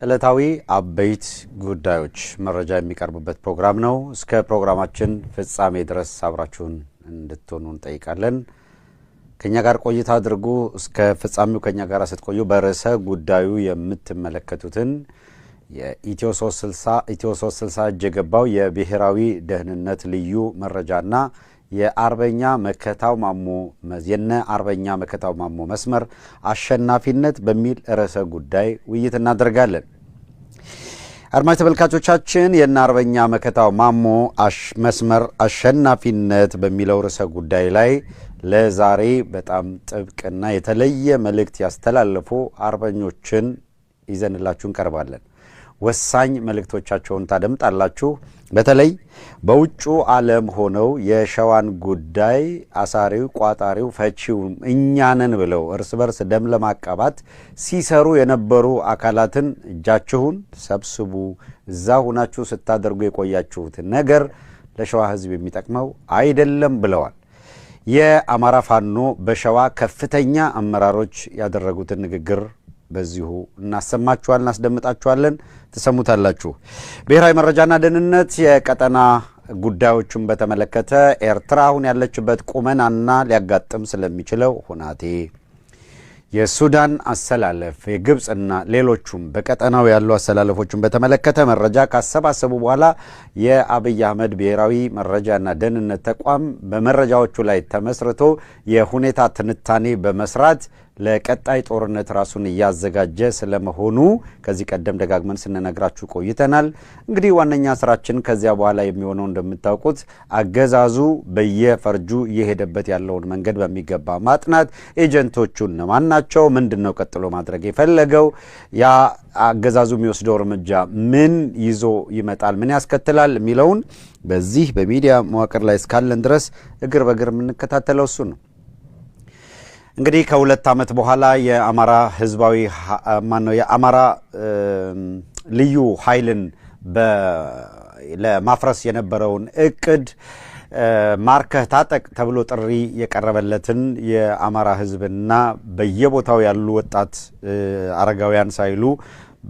ዕለታዊ አበይት ጉዳዮች መረጃ የሚቀርቡበት ፕሮግራም ነው። እስከ ፕሮግራማችን ፍጻሜ ድረስ አብራችሁን እንድትሆኑ እንጠይቃለን። ከኛ ጋር ቆይታ አድርጉ። እስከ ፍጻሜው ከኛ ጋር ስትቆዩ በርዕሰ ጉዳዩ የምትመለከቱትን የኢትዮ 360 እጅ የገባው የብሔራዊ ደህንነት ልዩ መረጃና የአርበኛ መከታው ማሞ መስመር አሸናፊነት በሚል ርዕሰ ጉዳይ ውይይት እናደርጋለን። አድማጭ ተመልካቾቻችን የነ አርበኛ መከታው ማሞ መስመር አሸናፊነት በሚለው ርዕሰ ጉዳይ ላይ ለዛሬ በጣም ጥብቅና የተለየ መልእክት ያስተላለፉ አርበኞችን ይዘንላችሁ እንቀርባለን። ወሳኝ መልእክቶቻቸውን ታደምጣላችሁ። በተለይ በውጩ ዓለም ሆነው የሸዋን ጉዳይ አሳሪው ቋጣሪው ፈቺው እኛንን ብለው እርስ በርስ ደም ለማቃባት ሲሰሩ የነበሩ አካላትን እጃችሁን ሰብስቡ፣ እዛ ሆናችሁ ስታደርጉ የቆያችሁት ነገር ለሸዋ ሕዝብ የሚጠቅመው አይደለም ብለዋል። የአማራ ፋኖ በሸዋ ከፍተኛ አመራሮች ያደረጉትን ንግግር በዚሁ እናስደምጣችኋለን፣ ትሰሙታላችሁ። ብሔራዊ መረጃና ደህንነት የቀጠና ጉዳዮችን በተመለከተ ኤርትራ አሁን ያለችበት ቁመናና ሊያጋጥም ስለሚችለው ሁናቴ፣ የሱዳን አሰላለፍ፣ የግብፅና ሌሎቹም በቀጠናው ያሉ አሰላለፎችን በተመለከተ መረጃ ካሰባሰቡ በኋላ የአብይ አህመድ ብሔራዊ መረጃና ደህንነት ተቋም በመረጃዎቹ ላይ ተመስርቶ የሁኔታ ትንታኔ በመስራት ለቀጣይ ጦርነት ራሱን እያዘጋጀ ስለመሆኑ ከዚህ ቀደም ደጋግመን ስንነግራችሁ ቆይተናል። እንግዲህ ዋነኛ ስራችን ከዚያ በኋላ የሚሆነው እንደምታውቁት አገዛዙ በየፈርጁ እየሄደበት ያለውን መንገድ በሚገባ ማጥናት፣ ኤጀንቶቹን ማን ናቸው፣ ምንድነው ቀጥሎ ማድረግ የፈለገው፣ ያ አገዛዙ የሚወስደው እርምጃ ምን ይዞ ይመጣል፣ ምን ያስከትላል የሚለውን በዚህ በሚዲያ መዋቅር ላይ እስካለን ድረስ እግር በእግር የምንከታተለው እሱ ነው። እንግዲህ ከሁለት ዓመት በኋላ የአማራ ህዝባዊ የአማራ ልዩ ኃይልን ለማፍረስ የነበረውን እቅድ ማርከህ ታጠቅ ተብሎ ጥሪ የቀረበለትን የአማራ ህዝብና በየቦታው ያሉ ወጣት አረጋውያን ሳይሉ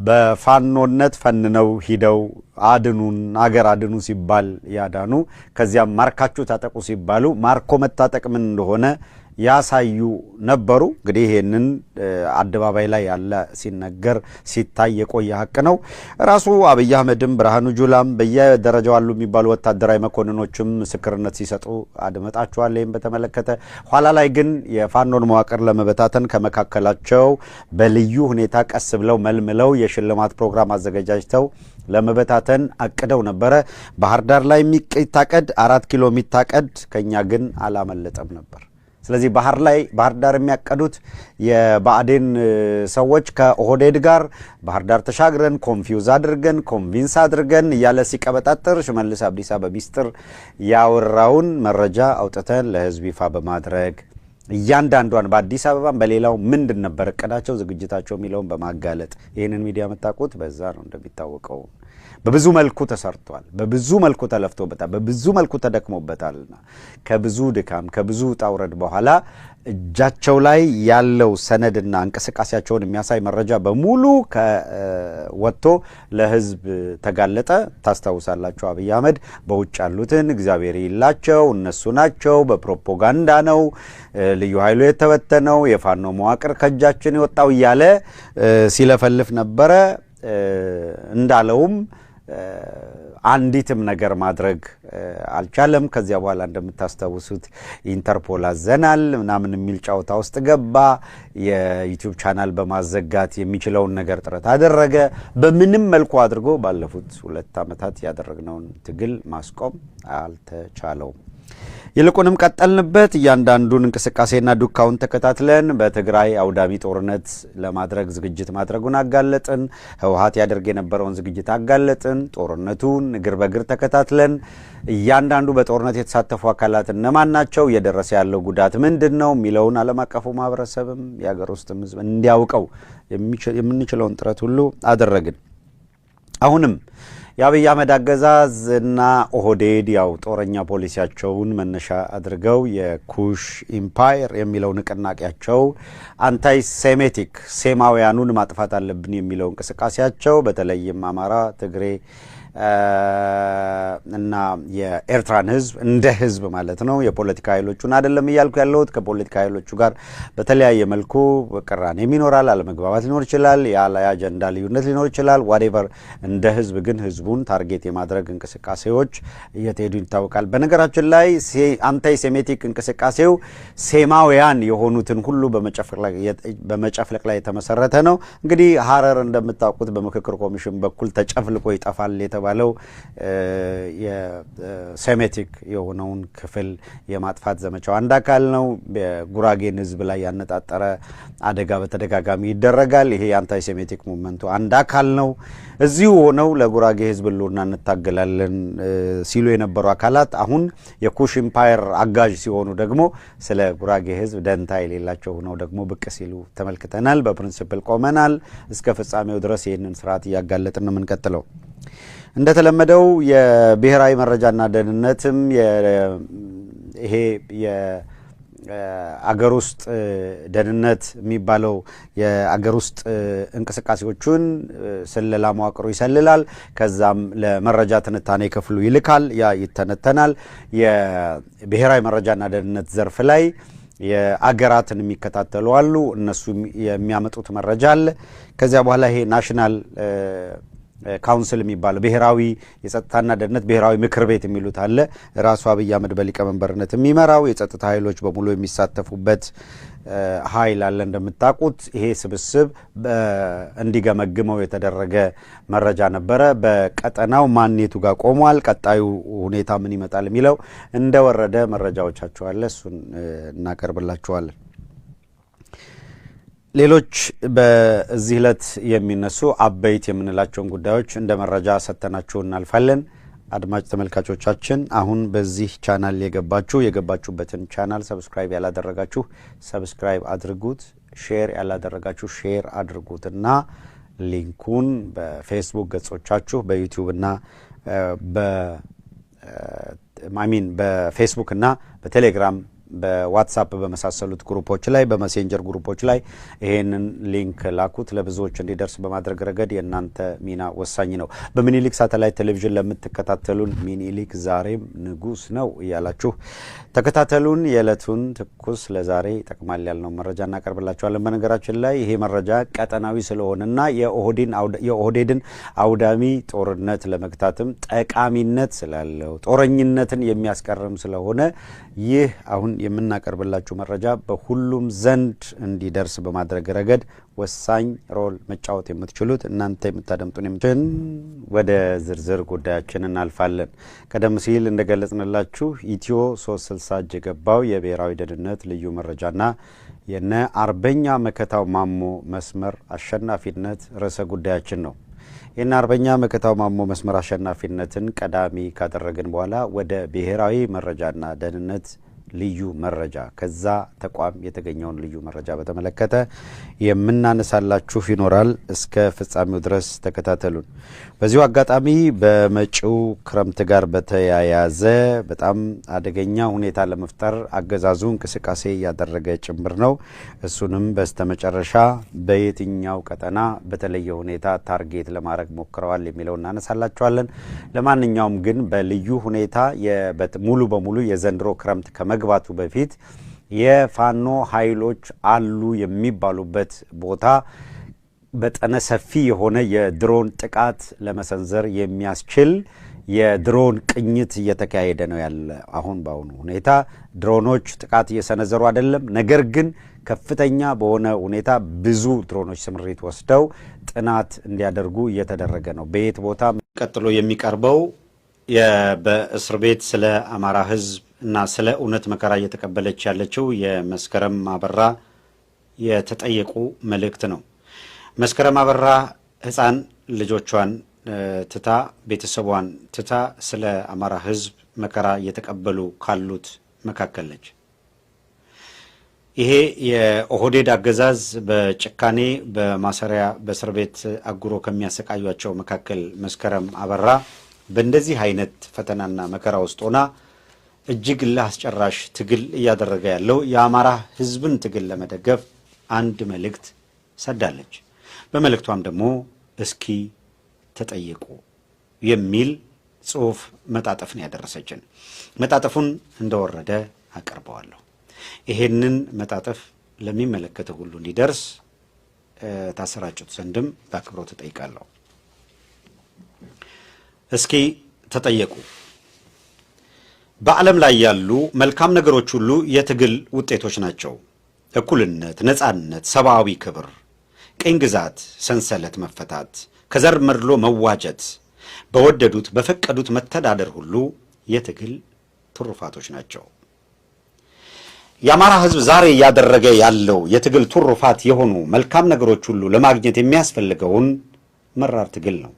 በፋኖነት ፈንነው ሂደው አድኑን አገር አድኑ ሲባል ያዳኑ፣ ከዚያም ማርካችሁ ታጠቁ ሲባሉ ማርኮ መታጠቅ ምን እንደሆነ ያሳዩ ነበሩ። እንግዲህ ይሄንን አደባባይ ላይ ያለ ሲነገር ሲታይ የቆየ ሀቅ ነው። ራሱ አብይ አህመድም ብርሃኑ ጁላም በየደረጃው አሉ የሚባሉ ወታደራዊ መኮንኖችም ምስክርነት ሲሰጡ አድመጣቸዋል። ይህም በተመለከተ ኋላ ላይ ግን የፋኖን መዋቅር ለመበታተን ከመካከላቸው በልዩ ሁኔታ ቀስ ብለው መልምለው የሽልማት ፕሮግራም አዘጋጅተው ለመበታተን አቅደው ነበረ። ባህር ዳር ላይ የሚታቀድ 4 ኪሎ የሚታቀድ ከኛ ግን አላመለጠም ነበር። ስለዚህ ባህር ዳር የሚያቀዱት የባዕዴን ሰዎች ከኦህዴድ ጋር ባህር ዳር ተሻግረን ኮንፊውዝ አድርገን ኮንቪንስ አድርገን እያለ ሲቀበጣጥር ሽመልስ አብዲሳ በሚስጥር ያወራውን መረጃ አውጥተን ለህዝብ ይፋ በማድረግ እያንዳንዷን በአዲስ አበባም በሌላው ምንድን ነበር እቅዳቸው፣ ዝግጅታቸው የሚለውን በማጋለጥ ይህንን ሚዲያ መታቁት በዛ ነው። እንደሚታወቀው በብዙ መልኩ ተሰርቷል፣ በብዙ መልኩ ተለፍቶበታል፣ በብዙ መልኩ ተደክሞበታልና ከብዙ ድካም ከብዙ ጣውረድ በኋላ እጃቸው ላይ ያለው ሰነድና እንቅስቃሴያቸውን የሚያሳይ መረጃ በሙሉ ወጥቶ ለህዝብ ተጋለጠ። ታስታውሳላችሁ፣ አብይ አህመድ በውጭ ያሉትን እግዚአብሔር ይላቸው እነሱ ናቸው፣ በፕሮፓጋንዳ ነው ልዩ ኃይሉ የተበተነው፣ የፋኖ መዋቅር ከእጃችን የወጣው እያለ ሲለፈልፍ ነበረ። እንዳለውም አንዲትም ነገር ማድረግ አልቻለም። ከዚያ በኋላ እንደምታስታውሱት ኢንተርፖል አዘናል ምናምን የሚል ጫውታ ውስጥ ገባ። የዩቲዩብ ቻናል በማዘጋት የሚችለውን ነገር ጥረት አደረገ። በምንም መልኩ አድርጎ ባለፉት 2 ዓመታት ያደረግነውን ትግል ማስቆም አልተቻለውም። ይልቁንም ቀጠልንበት። እያንዳንዱን እንቅስቃሴና ዱካውን ተከታትለን በትግራይ አውዳሚ ጦርነት ለማድረግ ዝግጅት ማድረጉን አጋለጥን። ህወሓት ያደርግ የነበረውን ዝግጅት አጋለጥን። ጦርነቱን እግር በእግር ተከታትለን እያንዳንዱ በጦርነት የተሳተፉ አካላት እነማን ናቸው፣ እየደረሰ ያለው ጉዳት ምንድነው የሚለውን ዓለም አቀፉ ማህበረሰብም የሀገር ውስጥም ህዝብ እንዲያውቀው የምንችለውን ጥረት ሁሉ አደረግን። አሁንም የአብይ አህመድ አገዛዝ እና ኦህዴድ ያው ጦረኛ ፖሊሲያቸውን መነሻ አድርገው የኩሽ ኢምፓየር የሚለው ንቅናቄያቸው አንታይ ሴሜቲክ ሴማውያኑን ማጥፋት አለብን የሚለው እንቅስቃሴያቸው በተለይም አማራ፣ ትግሬ እና የኤርትራን ህዝብ እንደ ህዝብ ማለት ነው የፖለቲካ ኃይሎቹን አይደለም ይያልኩ ያለሁት ከፖለቲካ ኃይሎቹ ጋር በተለያየ መልኩ ቅራኔ ይኖራል አለመግባባት ሊኖር ይችላል ያለ አጀንዳ ልዩነት ሊኖር ይችላል whatever እንደ ህዝብ ግን ህዝቡን ታርጌት የማድረግ እንቅስቃሴዎች እየተሄዱ ይታወቃል በነገራችን ላይ አንታይ ሴሜቲክ እንቅስቃሴው ሴማውያን የሆኑትን ሁሉ በመጨፍለቅ ላይ የተመሰረተ ነው እንግዲህ ሐረር እንደምታውቁት በምክክር ኮሚሽን በኩል ተጨፍልቆ ይጠፋል ባለው የሴሜቲክ የሆነውን ክፍል የማጥፋት ዘመቻው አንድ አካል ነው በጉራጌን ህዝብ ላይ ያነጣጠረ አደጋ በተደጋጋሚ ይደረጋል ይሄ አንታይ ሴሜቲክ ሙቭመንቱ አንድ አካል ነው እዚሁ ሆነው ለጉራጌ ህዝብ ሉና እንታገላለን ሲሉ የነበሩ አካላት አሁን የኩሽ ኢምፓየር አጋዥ ሲሆኑ ደግሞ ስለ ጉራጌ ህዝብ ደንታ የሌላቸው ሆነው ደግሞ ብቅ ሲሉ ተመልክተናል በፕሪንሲፕል ቆመናል እስከ ፍጻሜው ድረስ ይሄንን ስርዓት ያጋለጥን ነው የምንቀጥለው እንደተለመደው የብሔራዊ መረጃና ደህንነትም ይሄ የአገር ውስጥ ደህንነት የሚባለው የአገር ውስጥ እንቅስቃሴዎችን ስለላ መዋቅሩ ይሰልላል ከዛም ለመረጃ ትንታኔ ክፍሉ ይልካል ያ ይተነተናል የብሔራዊ መረጃና ደህንነት ዘርፍ ላይ የአገራትን የሚከታተሉ አሉ እነሱ የሚያመጡት መረጃ አለ ከዚያ በኋላ ይሄ ናሽናል ካውንስል የሚባለው ብሔራዊ የጸጥታና ደህንነት ብሔራዊ ምክር ቤት የሚሉት አለ ራሱ አብይ አህመድ በሊቀመንበርነት የሚመራው የጸጥታ ኃይሎች በሙሉ የሚሳተፉበት ኃይል አለ እንደምታውቁት ይሄ ስብስብ እንዲገመግመው የተደረገ መረጃ ነበረ በቀጠናው ማንነቱ ጋር ቆሟል ቀጣዩ ሁኔታ ምን ይመጣል የሚለው እንደወረደ መረጃዎቻቸው አለ እሱን እናቀርብላችኋለን ሌሎች በዚህ ለት የሚነሱ አበይት የምንላቸውን ጉዳዮች እንደ መረጃ ሰተናችሁ እናልፋለን አድማጭ ተመልካቾቻችን አሁን በዚህ ቻናል የገባችሁበትን ቻናል ሰብስክራይብ ያላደረጋችሁ ሰብስክራይብ አድርጉት ሼር ያላደረጋችሁ ሼር አድርጉትና ሊንኩን በፌስቡክ ገጾቻችሁ በዩቲዩብ እና በፌስቡክ እና በቴሌግራም በዋትስአፕ በመሳሰሉት ግሩፖች ላይ በመሴንጀር ግሩፖች ላይ ይሄንን ሊንክ ላኩት ለብዙዎች እንዲደርስ በማድረግ ረገድ የናንተ ሚና ወሳኝ ነው በሚኒሊክ ሳተላይት ቴሌቪዥን ለምትከታተሉን ሚኒሊክ ዛሬም ንጉስ ነው እያላችሁ ተከታተሉን የዕለቱን ትኩስ ለዛሬ ይጠቅማል ያልነው መረጃ እናቀርብላችኋለን በነገራችን ላይ ይሄ መረጃ ቀጠናዊ ስለሆነና የኦህዴድን አውዳሚ ጦርነት ለመግታትም ጠቃሚነት ስላለው ጦረኝነትን የሚያስቀርም ስለሆነ ይህ አሁን የምናቀርብላችሁ መረጃ በሁሉም ዘንድ እንዲደርስ በማድረግ ረገድ ወሳኝ ሮል መጫወት የምትችሉት እናንተ የምታደምጡን ወደ ዝርዝር ጉዳያችን እናልፋለን ቀደም ሲል እንደገለጽንላችሁ ኢትዮ 360 የገባው የብሔራዊ ደህንነት ልዩ መረጃና የነ አርበኛ መከታው ማሞ መስመር አሸናፊነት ርዕሰ ጉዳያችን ነው የነ አርበኛ መከታው ማሞ መስመር አሸናፊነትን ቀዳሚ ካደረግን በኋላ ወደ ብሔራዊ መረጃና ደህንነት ልዩ መረጃ ከዛ ተቋም የተገኘውን ልዩ መረጃ በተመለከተ የምናነሳላችሁ ይኖራል እስከ ፍጻሜው ድረስ ተከታተሉን በዚሁ አጋጣሚ በመጪው ክረምት ጋር በተያያዘ በጣም አደገኛ ሁኔታ ለመፍጠር አገዛዙ እንቅስቃሴ ያደረገ ጭምር ነው እሱንም በስተመጨረሻ በየትኛው ቀጠና በተለየ ሁኔታ ታርጌት ለማድረግ ሞክረዋል የሚለው እናነሳላችኋለን ለማንኛውም ግን በልዩ ሁኔታ ሙሉ በሙሉ የዘንድሮ ክረምት ከመግባቱ በፊት የፋኖ ኃይሎች አሉ የሚባሉበት ቦታ በጠነ ሰፊ የሆነ የድሮን ጥቃት ለመሰንዘር የሚያስችል የድሮን ቅኝት እየተካሄደ ነው ያለ አሁን ባሁኑ ሁኔታ ድሮኖች ጥቃት እየሰነዘሩ አይደለም ነገር ግን ከፍተኛ በሆነ ሁኔታ ብዙ ድሮኖች ስምሪት ወስደው ጥናት እንዲያደርጉ እየተደረገ ነው በየት ቦታ ቀጥሎ የሚቀርበው በእስር ቤት ስለ አማራ ህዝብ እና ስለ እውነት መከራ እየተቀበለች ያለችው የመስከረም አበራ የተጠየቁ መልእክት ነው መስከረም አበራ ህፃን ልጆቿን ትታ ቤተሰቧን ትታ ስለ አማራ ህዝብ መከራ እየተቀበሉ ካሉት መካከል ነች ይሄ የኦህዴድ አገዛዝ በጭካኔ በማሰሪያ በእስር ቤት አጉሮ ከሚያሰቃዩቸው መካከል መስከረም አበራ በእንደዚህ አይነት ፈተናና መከራ ውስጥ ሆና እጅግ ለአስጨራሽ ትግል እያደረገ ያለው የአማራ ህዝብን ትግል ለመደገፍ አንድ መልእክት ሰዳለች። በመልእክቷም ደግሞ እስኪ ተጠየቁ የሚል ጽሑፍ መጣጥፍን ያደረሰችን። መጣጥፉን እንደወረደ አቀርበዋለሁ። ይሄንን መጣጥፍ ለሚመለከተው ሁሉ እንዲደርስ ታሰራጩት ዘንድም በአክብሮት እጠይቃለሁ። እስኪ ተጠየቁ። በዓለም ላይ ያሉ መልካም ነገሮች ሁሉ የትግል ውጤቶች ናቸው። እኩልነት፣ ነጻነት፣ ሰብአዊ ክብር፣ ቅኝ ግዛት ሰንሰለት መፈታት፣ ከዘር መድሎ መዋጀት፣ በወደዱት በፈቀዱት መተዳደር ሁሉ የትግል ትሩፋቶች ናቸው። የአማራ ህዝብ ዛሬ እያደረገ ያለው የትግል ትሩፋት የሆኑ መልካም ነገሮች ሁሉ ለማግኘት የሚያስፈልገውን መራር ትግል ነው።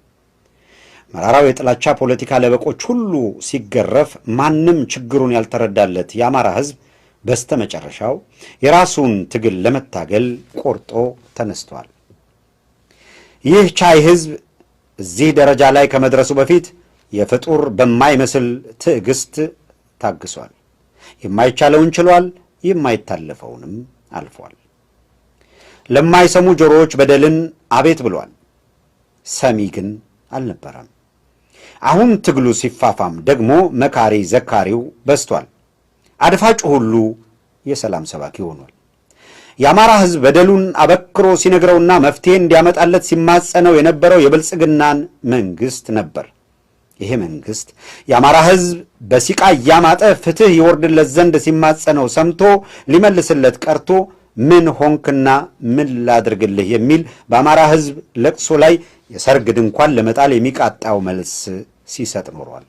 መራራው የጥላቻ ፖለቲካ ለበቆች ሁሉ ሲገረፍ ማንም ችግሩን ያልተረዳለት የአማራ ህዝብ በስተመጨረሻው የራሱን ትግል ለመታገል ቆርጦ ተነስቷል። ይህ ቻይ ህዝብ እዚህ ደረጃ ላይ ከመድረሱ በፊት የፍጡር በማይመስል ትዕግስት ታግሷል። የማይቻለውን ችሏል፣ የማይታለፈውንም አልፏል። ለማይሰሙ ጆሮዎች በደልን አቤት ብሏል። ሰሚ ግን አልነበረም። አሁን ትግሉ ሲፋፋም ደግሞ መካሪ ዘካሪው በስቷል። አድፋጩ ሁሉ የሰላም ሰባኪ ሆኗል። የአማራ ህዝብ በደሉን አበክሮ ሲነግረውና መፍትሄ እንዲያመጣለት ሲማጸነው የነበረው የብልጽግናን መንግስት ነበር። ይሄ መንግስት የአማራ ህዝብ በሲቃ እያማጠ ፍትህ ይወርድለት ዘንድ ሲማጸነው ሰምቶ ሊመልስለት ቀርቶ ምን ሆንክና ምን ላድርግልህ የሚል በአማራ ህዝብ ለቅሶ ላይ የሰርግ ድንኳን ለመጣል የሚቃጣው መልስ ሲሰጥ ኖሯል።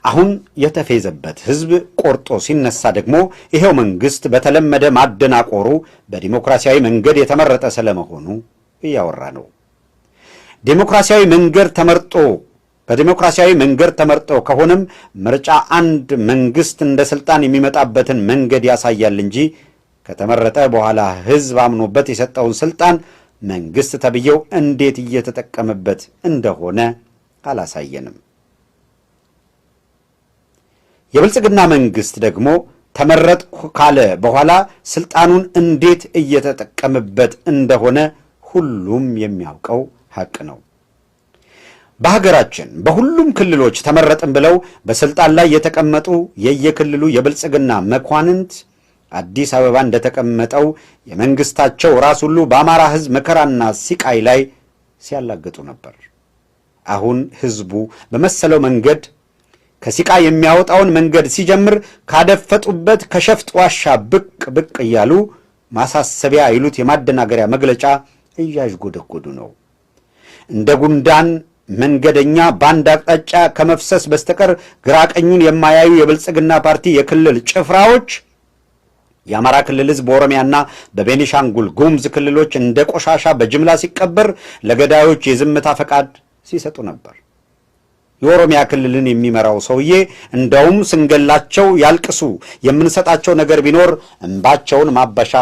አሁን የተፌዘበት ህዝብ ቆርጦ ሲነሳ ደግሞ ይሄው መንግስት በተለመደ ማደናቆሩ በዲሞክራሲያዊ መንገድ የተመረጠ ስለመሆኑ እያወራ ነው። በዲሞክራሲያዊ መንገድ ተመርጦ ከሆነም ምርጫ አንድ መንግስት እንደ ስልጣን የሚመጣበትን መንገድ ያሳያል እንጂ ከተመረጠ በኋላ ህዝብ አምኖበት የሰጠውን ስልጣን መንግስት ተብየው እንዴት እየተጠቀመበት እንደሆነ አላሳየንም። የብልጽግና መንግስት ደግሞ ተመረጥኩ ካለ በኋላ ስልጣኑን እንዴት እየተጠቀመበት እንደሆነ ሁሉም የሚያውቀው ሐቅ ነው። በሀገራችን በሁሉም ክልሎች ተመረጥን ብለው በስልጣን ላይ የተቀመጡ የየክልሉ የብልጽግና መኳንንት አዲስ አበባ እንደተቀመጠው የመንግስታቸው ራስ ሁሉ በአማራ ህዝብ መከራና ሲቃይ ላይ ሲያላግጡ ነበር። አሁን ህዝቡ በመሰለው መንገድ ከሲቃ የሚያወጣውን መንገድ ሲጀምር ካደፈጡበት ከሸፍጥ ዋሻ ብቅ እያሉ ማሳሰቢያ ይሉት የማደናገሪያ መግለጫ እያዥጎደጎዱ ነው። እንደ ጉንዳን መንገደኛ በአንድ አቅጣጫ ከመፍሰስ በስተቀር ግራቀኙን የማያዩ የብልጽግና ፓርቲ የክልል ጭፍራዎች የአማራ ክልል ህዝብ በኦሮሚያና በቤኒሻንጉል ጉሙዝ ክልሎች እንደ ቆሻሻ በጅምላ ሲቀበር ለገዳዮች የዝምታ ፈቃድ ሲሰጡ ነበር። የኦሮሚያ ክልልን የሚመራው ሰውዬ እንደውም ስንገላቸው ያልቅሱ፣ የምንሰጣቸው ነገር ቢኖር እንባቸውን ማበሻ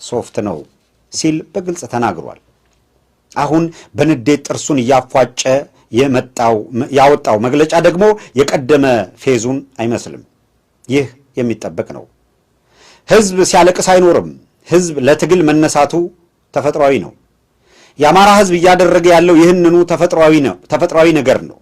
ሶፍት ነው ሲል በግልጽ ተናግሯል። አሁን በንዴት ጥርሱን እያፏጨ ያወጣው መግለጫ ደግሞ የቀደመ ፌዙን አይመስልም። ይህ የሚጠበቅ ነው። ህዝብ ሲያለቅስ አይኖርም። ህዝብ ለትግል መነሳቱ ተፈጥሯዊ ነው። የአማራ ህዝብ እያደረገ ያለው ይህንኑ ተፈጥሯዊ ነገር ነው።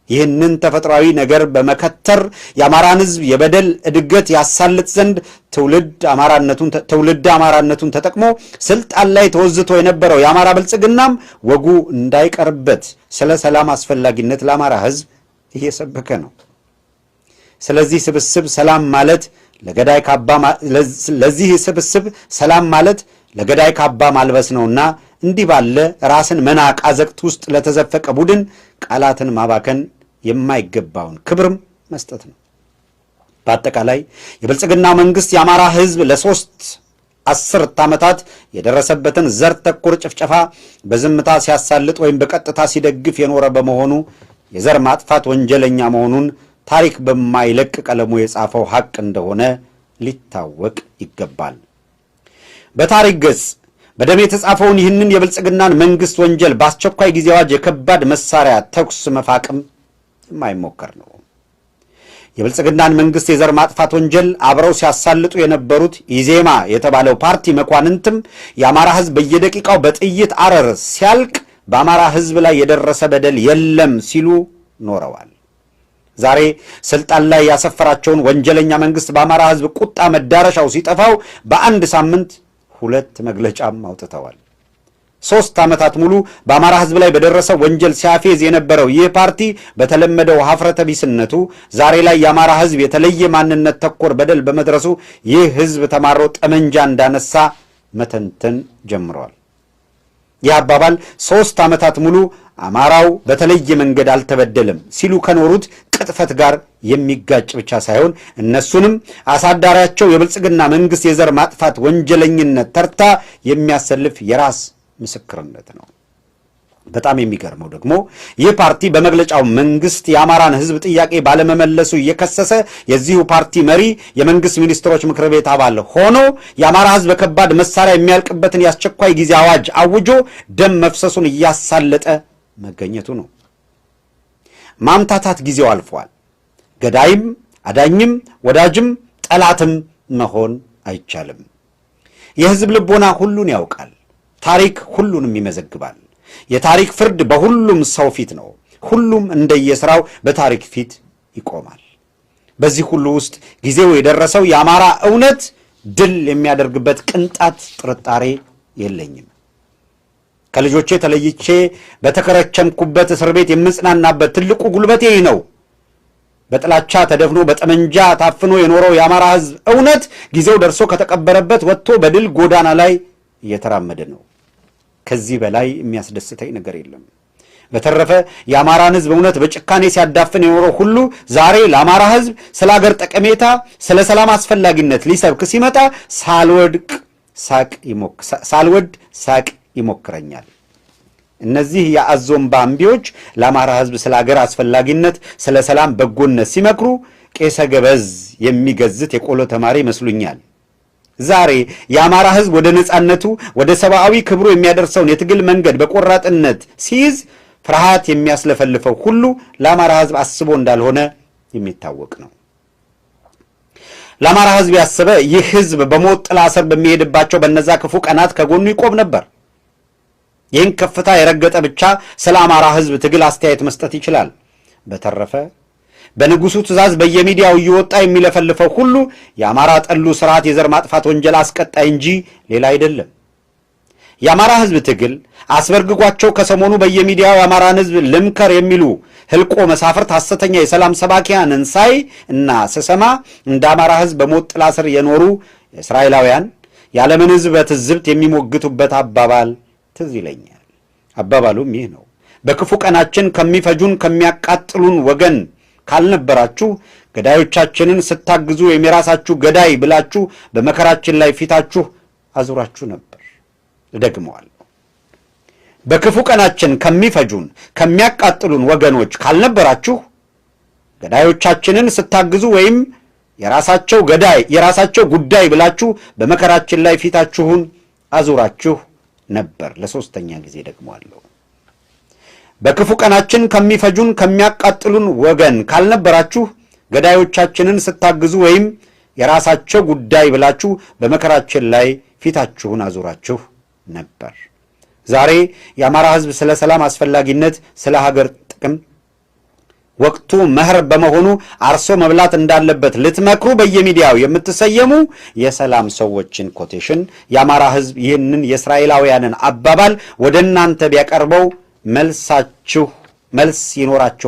ይህንን ተፈጥሯዊ ነገር በመከተር የአማራን ህዝብ የበደል እድገት ያሳልጥ ዘንድ ትውልድ አማራነቱን ተጠቅሞ ስልጣን ላይ ተወዝቶ የነበረው የአማራ ብልጽግናም ወጉ እንዳይቀርበት ስለ ሰላም አስፈላጊነት ለአማራ ህዝብ እየሰበከ ነው። ስለዚህ ስብስብ ሰላም ማለት ለገዳይ ካባ ማልበስ ነውና እንዲህ ባለ ራስን መናቅ አዘቅት ውስጥ ለተዘፈቀ ቡድን ቃላትን ማባከን የማይገባውን ክብርም መስጠት ነው። በአጠቃላይ የብልጽግና መንግስት የአማራ ህዝብ ለሶስት አስርት ዓመታት የደረሰበትን ዘር ተኮር ጭፍጨፋ በዝምታ ሲያሳልጥ ወይም በቀጥታ ሲደግፍ የኖረ በመሆኑ የዘር ማጥፋት ወንጀለኛ መሆኑን ታሪክ በማይለቅ ቀለሙ የጻፈው ሐቅ እንደሆነ ሊታወቅ ይገባል። በታሪክ ገጽ በደም የተጻፈውን ይህንን የብልጽግናን መንግስት ወንጀል በአስቸኳይ ጊዜ አዋጅ የከባድ መሳሪያ ተኩስ መፋቅም የማይሞከር ነው። የብልጽግናን መንግስት የዘር ማጥፋት ወንጀል አብረው ሲያሳልጡ የነበሩት ኢዜማ የተባለው ፓርቲ መኳንንትም የአማራ ህዝብ በየደቂቃው በጥይት አረር ሲያልቅ በአማራ ህዝብ ላይ የደረሰ በደል የለም ሲሉ ኖረዋል። ዛሬ ስልጣን ላይ ያሰፈራቸውን ወንጀለኛ መንግስት በአማራ ህዝብ ቁጣ መዳረሻው ሲጠፋው በአንድ ሳምንት 2 መግለጫም አውጥተዋል። 3 ዓመታት ሙሉ በአማራ ህዝብ ላይ በደረሰ ወንጀል ሲያፌዝ የነበረው ይህ ፓርቲ በተለመደው ሀፍረተ ቢስነቱ ዛሬ ላይ የአማራ ህዝብ የተለየ ማንነት ተኮር በደል በመድረሱ ይህ ህዝብ ተማሮ ጠመንጃ እንዳነሳ መተንተን ጀምሯል። ይህ አባባል 3 ዓመታት ሙሉ አማራው በተለየ መንገድ አልተበደለም ሲሉ ከኖሩት ቅጥፈት ጋር የሚጋጭ ብቻ ሳይሆን እነሱንም አሳዳሪያቸው የብልጽግና መንግስት የዘር ማጥፋት ወንጀለኝነት ተርታ የሚያሰልፍ የራስ ምስክርነት ነው። በጣም የሚገርመው ደግሞ ይህ ፓርቲ በመግለጫው መንግስት የአማራን ህዝብ ጥያቄ ባለመመለሱ እየከሰሰ የዚሁ ፓርቲ መሪ የመንግስት ሚኒስትሮች ምክር ቤት አባል ሆኖ የአማራ ህዝብ በከባድ መሳሪያ የሚያልቅበትን የአስቸኳይ ጊዜ አዋጅ አውጆ ደም መፍሰሱን እያሳለጠ መገኘቱ ነው። ማምታታት ጊዜው አልፏል። ገዳይም አዳኝም ወዳጅም ጠላትም መሆን አይቻልም። የህዝብ ልቦና ሁሉን ያውቃል። ታሪክ ሁሉንም ይመዘግባል። የታሪክ ፍርድ በሁሉም ሰው ፊት ነው። ሁሉም እንደየሥራው በታሪክ ፊት ይቆማል። በዚህ ሁሉ ውስጥ ጊዜው የደረሰው የአማራ እውነት ድል የሚያደርግበት ቅንጣት ጥርጣሬ የለኝም። ከልጆቼ ተለይቼ በተከረቸምኩበት እስር ቤት የምጽናናበት ትልቁ ጉልበቴ ይህ ነው። በጥላቻ ተደፍኖ በጠመንጃ ታፍኖ የኖረው የአማራ ህዝብ እውነት ጊዜው ደርሶ ከተቀበረበት ወጥቶ በድል ጎዳና ላይ እየተራመደ ነው። ከዚህ በላይ የሚያስደስተኝ ነገር የለም። በተረፈ የአማራን ህዝብ እውነት በጭካኔ ሲያዳፍን የኖረው ሁሉ ዛሬ ለአማራ ህዝብ ስለ ሀገር ጠቀሜታ፣ ስለ ሰላም አስፈላጊነት ሊሰብክ ሲመጣ ሳልወድ ሳቅ ይሞክረኛል። እነዚህ የአዞምባ እምቢዎች ለአማራ ህዝብ ስለ ሀገር አስፈላጊነት፣ ስለ ሰላም በጎነት ሲመክሩ ቄሰ ገበዝ የሚገዝት የቆሎ ተማሪ ይመስሉኛል። ዛሬ የአማራ ህዝብ ወደ ነጻነቱ ወደ ሰብአዊ ክብሩ የሚያደርሰውን የትግል መንገድ በቆራጥነት ሲይዝ ፍርሃት የሚያስለፈልፈው ሁሉ ለአማራ ህዝብ አስቦ እንዳልሆነ የሚታወቅ ነው። ለአማራ ህዝብ ያሰበ ይህ ህዝብ በሞት ጥላ ስር በሚሄድባቸው በነዛ ክፉ ቀናት ከጎኑ ይቆም ነበር። ይህን ከፍታ የረገጠ ብቻ ስለ አማራ ህዝብ ትግል አስተያየት መስጠት ይችላል። በተረፈ በንጉሱ ትእዛዝ በየሚዲያው እየወጣ የሚለፈልፈው ሁሉ የአማራ ጠሉ ስርዓት የዘር ማጥፋት ወንጀል አስቀጣይ እንጂ ሌላ አይደለም። የአማራ ህዝብ ትግል አስበርግጓቸው ከሰሞኑ በየሚዲያው የአማራን ህዝብ ልምከር የሚሉ ህልቆ መሳፍርት ሐሰተኛ የሰላም ሰባኪያንን ሳይ እና ስሰማ እንደ አማራ ህዝብ በሞት ጥላ ስር የኖሩ እስራኤላውያን የዓለምን ህዝብ በትዝብት የሚሞግቱበት አባባል ትዝ ይለኛል። አባባሉም ይህ ነው። በክፉ ቀናችን ከሚፈጁን ከሚያቃጥሉን ወገን ካልነበራችሁ ገዳዮቻችንን ስታግዙ የራሳችሁ ገዳይ ብላችሁ በመከራችን ላይ ፊታችሁ አዙራችሁ ነበር። እደግመዋለሁ። በክፉ ቀናችን ከሚፈጁን ከሚያቃጥሉን ወገኖች ካልነበራችሁ ገዳዮቻችንን ስታግዙ ወይም የራሳቸው ጉዳይ ብላችሁ በመከራችን ላይ ፊታችሁን አዙራችሁ ነበር። ለሶስተኛ ጊዜ ደግመዋለሁ። በክፉ ቀናችን ከሚፈጁን ከሚያቃጥሉን ወገን ካልነበራችሁ ገዳዮቻችንን ስታግዙ ወይም የራሳቸው ጉዳይ ብላችሁ በመከራችን ላይ ፊታችሁን አዙራችሁ ነበር። ዛሬ የአማራ ህዝብ ስለ ሰላም አስፈላጊነት፣ ስለ ሀገር ጥቅም ወቅቱ መኸር በመሆኑ አርሶ መብላት እንዳለበት ልትመክሩ በየሚዲያው የምትሰየሙ የሰላም ሰዎችን ኮቴሽን የአማራ ህዝብ ይህንን የእስራኤላውያንን አባባል ወደ እናንተ ቢያቀርበው መልስ ይኖራችሁ